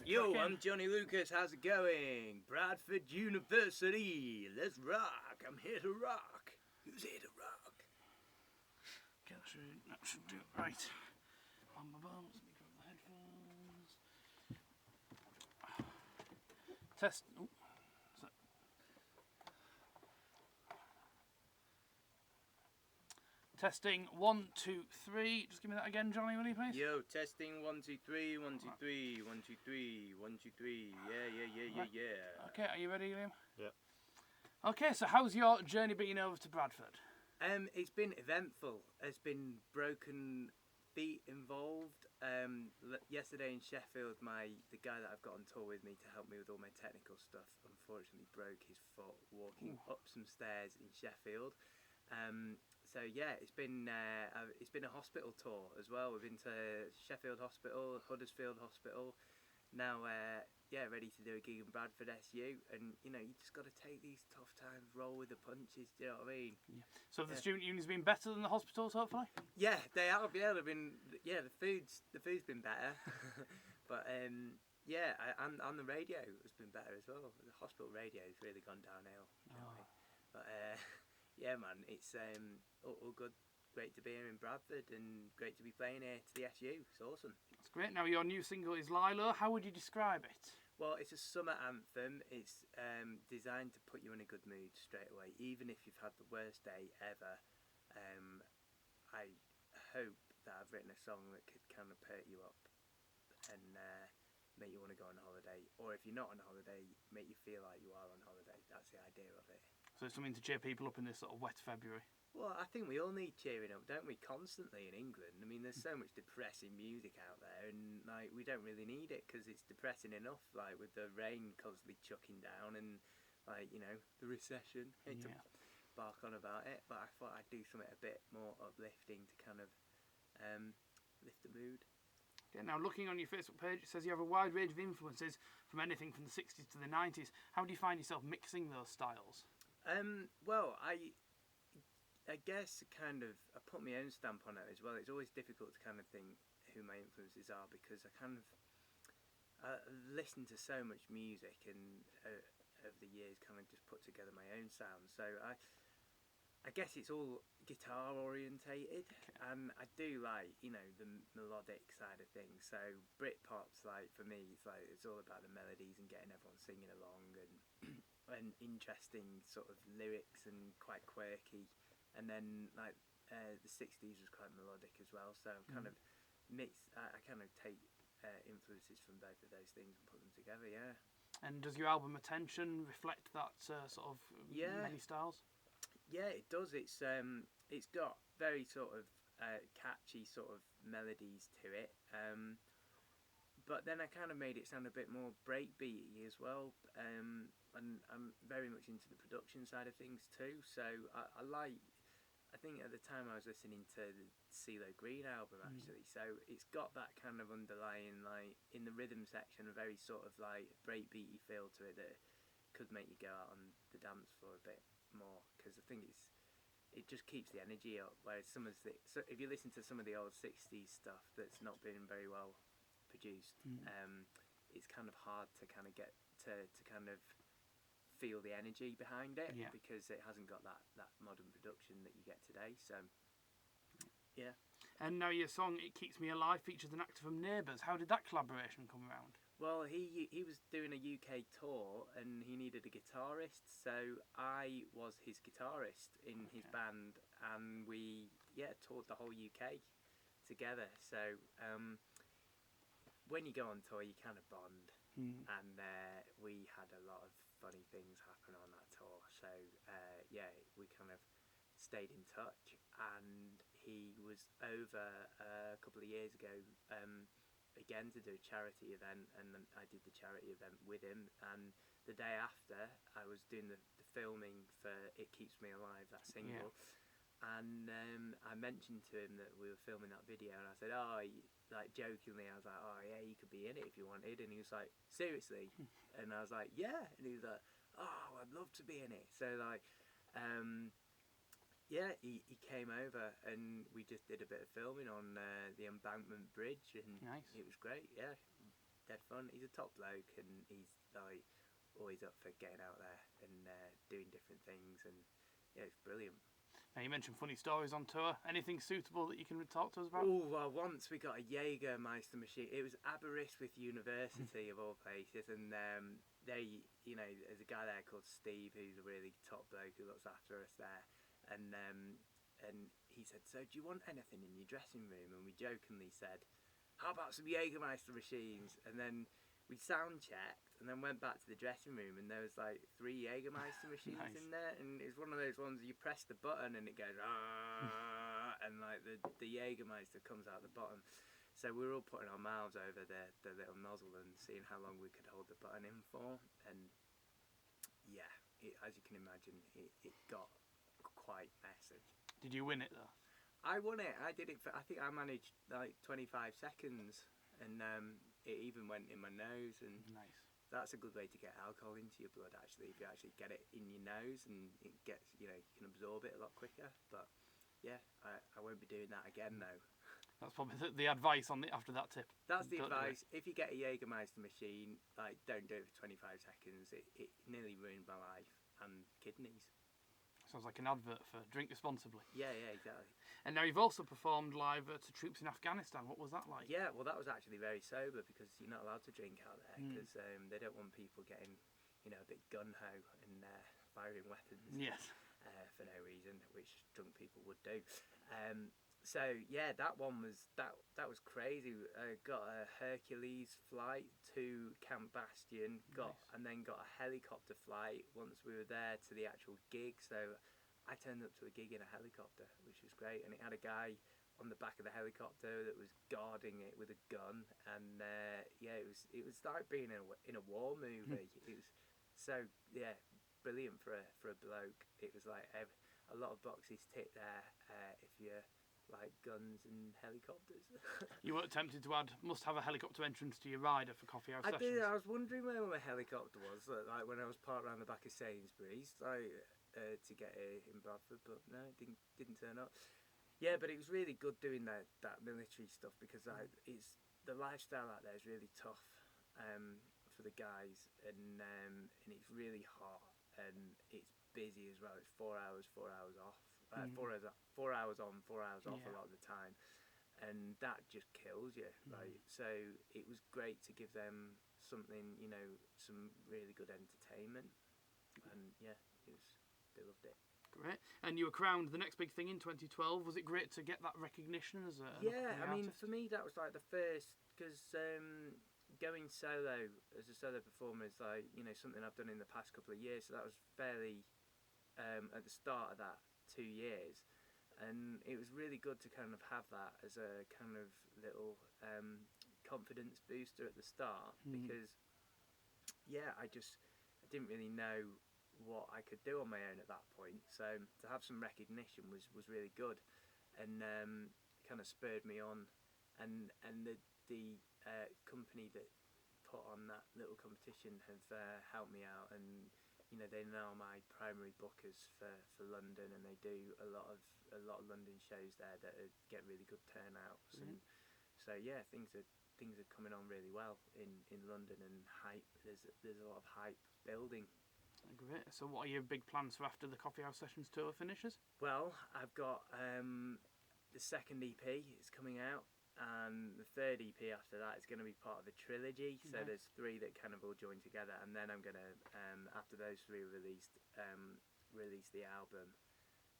Yo, I'm Johnny Lucas. How's it going? Bradford University. Let's rock. I'm here to rock. Who's here to rock? Okay, that should do it right. Bum, bum, bum. Let me grab the headphones. Test. Oh, so. Testing 1, 2, 3. Just give me that again, Johnny, will you please? Yo, testing 1, 2, 3, 1, 2, 3, 1, 2, 3, 1, 2, 3. Yeah. Okay, are you ready, Liam? Yeah. Okay, so how's your journey been over to Bradford? It's been eventful. There's been broken feet involved. Yesterday in Sheffield, the guy that I've got on tour with me to help me with all my technical stuff, unfortunately broke his foot walking up some stairs in Sheffield. So yeah, it's been a hospital tour as well. We've been to Sheffield Hospital, Huddersfield Hospital. Now, ready to do a gig in Bradford SU, and you just got to take these tough times, roll with the punches. Do you know what I mean? Yeah. So have the student unions been better than the hospitals, hopefully? Yeah, they have. Yeah, they've been. Yeah, the food's been better, but and the radio has been better as well. The hospital radio has really gone downhill. You know what I mean? But yeah, man, it's all good. Great to be here in Bradford and great to be playing here to the SU. It's awesome. That's great. Now, your new single is Lilo. How would you describe it? Well, it's a summer anthem. It's designed to put you in a good mood straight away, even if you've had the worst day ever. I hope that I've written a song that could kind of perk you up and make you want to go on holiday. Or if you're not on holiday, make you feel like you are on holiday. That's the idea of it. So it's something to cheer people up in this sort of wet February. Well, I think we all need cheering up, don't we? Constantly in England. I mean, there's so much depressing music out there, and like we don't really need it because it's depressing enough. Like with the rain constantly chucking down, and the recession. I hate to bark on about it, but I thought I'd do something a bit more uplifting to kind of lift the mood. Okay, now looking on your Facebook page, it says you have a wide range of influences from anything from the 60s to the 90s. How do you find yourself mixing those styles? Well, I guess I put my own stamp on it as well. It's always difficult to kind of think who my influences are because I listen to so much music and over the years kind of just put together my own sound. So I guess it's all guitar orientated, and I do like the melodic side of things. So Britpop's like for me, it's all about the melodies and getting everyone singing along and interesting sort of lyrics and quite quirky. And then the 60s was quite melodic as well, so kind of mix. I kind of take influences from both of those things and put them together. Yeah. And does your album Attention reflect that sort of many styles? Yeah, it does. It's got very sort of catchy sort of melodies to it. But then I kind of made it sound a bit more breakbeaty as well. And I'm very much into the production side of things too. So I think at the time I was listening to the CeeLo Green album actually, so it's got that kind of underlying, like in the rhythm section, a very sort of like breakbeaty feel to it that could make you go out on the dance floor a bit more, because I think it just keeps the energy up. Whereas so if you listen to some of the old 60s stuff that's not been very well produced, it's kind of hard to kind of get to kind of feel the energy behind it because it hasn't got that modern production that you get today. So yeah. And now your song It Keeps Me Alive features an actor from Neighbours. How did that collaboration come around? Well, he was doing a UK tour and he needed a guitarist, so I was his guitarist in his band, and we toured the whole UK together. So when you go on tour, you kind of bond, and we had a lot of funny things happen on that tour. So we kind of stayed in touch, and he was over a couple of years ago again to do a charity event, and I did the charity event with him, and the day after I was doing the filming for It Keeps Me Alive, that single, and I mentioned to him that we were filming that video, and I said, like jokingly, I was like, oh yeah, you could be in it if you wanted, and he was like, seriously? And I was like, yeah, and he was like, oh, I'd love to be in it. So like he came over and we just did a bit of filming on the Embankment Bridge, and it was great. dead fun. He's a top bloke, and he's like always up for getting out there and doing different things, and yeah, it's brilliant. Now, you mentioned funny stories on tour. Anything suitable that you can talk to us about? Oh, well, once we got a Jägermeister machine. It was Aberystwyth University of all places, and they, you know, there's a guy there called Steve who's a really top bloke who looks after us there, and he said, "So, do you want anything in your dressing room?" And we jokingly said, "How about some Jägermeister machines?" And then we sound checked and then went back to the dressing room, and there was like 3 Jägermeister machines Nice. in there, and it's one of those ones you press the button and it goes and like the Jägermeister comes out the bottom. So we were all putting our mouths over the little nozzle and seeing how long we could hold the button in for, and yeah, as you can imagine, it got quite messy. Did you win it though? I won it. I did it for, I think I managed like 25 seconds, and it even went in my nose, and Nice. that's a good way to get alcohol into your blood, actually, if you actually get it in your nose, and it gets, you know, you can absorb it a lot quicker. But yeah, I won't be doing that again though. That's probably the advice on after that tip. That's the Don't do advice. If you get a Jägermeister machine, like, don't do it for 25 seconds. It nearly ruined my life and kidneys. Sounds like an advert for drink responsibly. Yeah, exactly. And now you've also performed live to troops in Afghanistan. What was that like? Yeah, well, that was actually very sober, because you're not allowed to drink out there, because they don't want people getting, you know, a bit gun-ho and firing weapons Yes. for no reason, which drunk people would do. So yeah, that one was that was crazy. Got a Hercules flight to Camp Bastion, and then got a helicopter flight once we were there to the actual gig. So I turned up to a gig in a helicopter, which was great, and it had a guy on the back of the helicopter that was guarding it with a gun, and yeah, it was like being in a war movie. It was so, yeah, brilliant for a bloke. It was like a lot of boxes ticked there if you're like guns and helicopters. You weren't tempted to add must have a helicopter entrance to your rider for coffee house I sessions? did. I was wondering where my helicopter was, like when I was parked around the back of Sainsbury's, like to get it in Bradford, but no, it didn't turn up. Yeah, but it was really good doing that military stuff, because it's the lifestyle out there is really tough for the guys, and it's really hot, and it's busy as well. It's 4 hours off. 4 hours on, 4 hours off a lot of the time, and that just kills you. Like, so it was great to give them something, you know, some really good entertainment, and yeah, they loved it. Great. And you were crowned the next big thing in 2012. Was it great to get that recognition as a Yeah, I mean, artist? for me that was like the first, because going solo as a solo performer is like, you know, something I've done in the past couple of years. So that was fairly at the start of that 2 years, and it was really good to kind of have that as a kind of little confidence booster at the start, because yeah, I didn't really know what I could do on my own at that point. So to have some recognition was really good, and kind of spurred me on, and the company that put on that little competition have helped me out, and you know, they're now my primary bookers for London, and they do a lot of London shows there that get really good turnouts, and so yeah, things are coming on really well in London, and hype. There's a lot of hype building. Great. So what are your big plans for after the Coffee House Sessions tour finishes? Well, I've got the second EP is coming out, and the third EP after that is going to be part of a trilogy. So there's 3 that kind of all join together, and then I'm going to, after those 3 are released, release the album,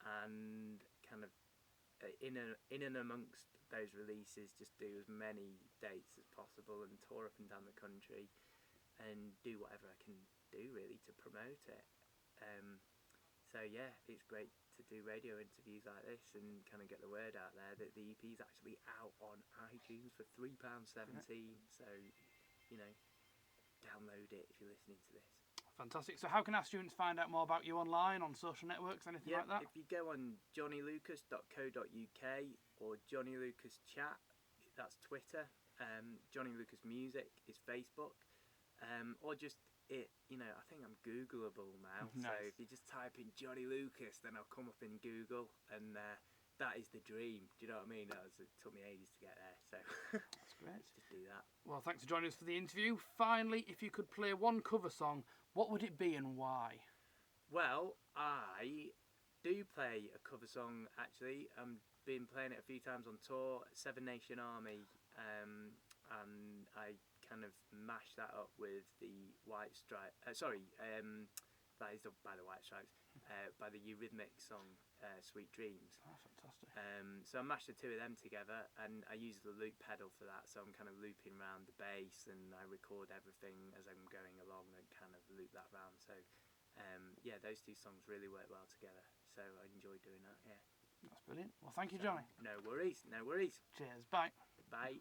and kind of in and amongst those releases, just do as many dates as possible and tour up and down the country, and do whatever I can do really to promote it. So yeah, it's great to do radio interviews like this and kind of get the word out there that the EP is actually out on iTunes for £3.17. So, you know, download it if you're listening to this. Fantastic. So how can our students find out more about you online, on social networks, anything like that? If you go on johnnylucas.co.uk or Johnny Lucas Chat, that's Twitter. Johnny Lucas Music is Facebook. Or just you know, I think I'm Googleable now. Nice. So if you just type in Johnny Lucas, then I'll come up in Google, and that is the dream. Do you know what I mean? It took me ages to get there, so That's great. let's just do that. Well, thanks for joining us for the interview. Finally, if you could play one cover song, what would it be and why? Well, I do play a cover song actually. Been playing it a few times on tour, Seven Nation Army, and I kind of mashed that up with the White Stripes. That is by the White Stripes, by the Eurythmics song "Sweet Dreams." Oh, fantastic. So I mashed the two of them together, and I use the loop pedal for that. So I'm kind of looping around the bass, and I record everything as I'm going along, and kind of loop that round. So yeah, those two songs really work well together. So I enjoy doing that. Yeah. That's brilliant. Well, thank you, Johnny. No worries. No worries. Cheers. Bye. Bye.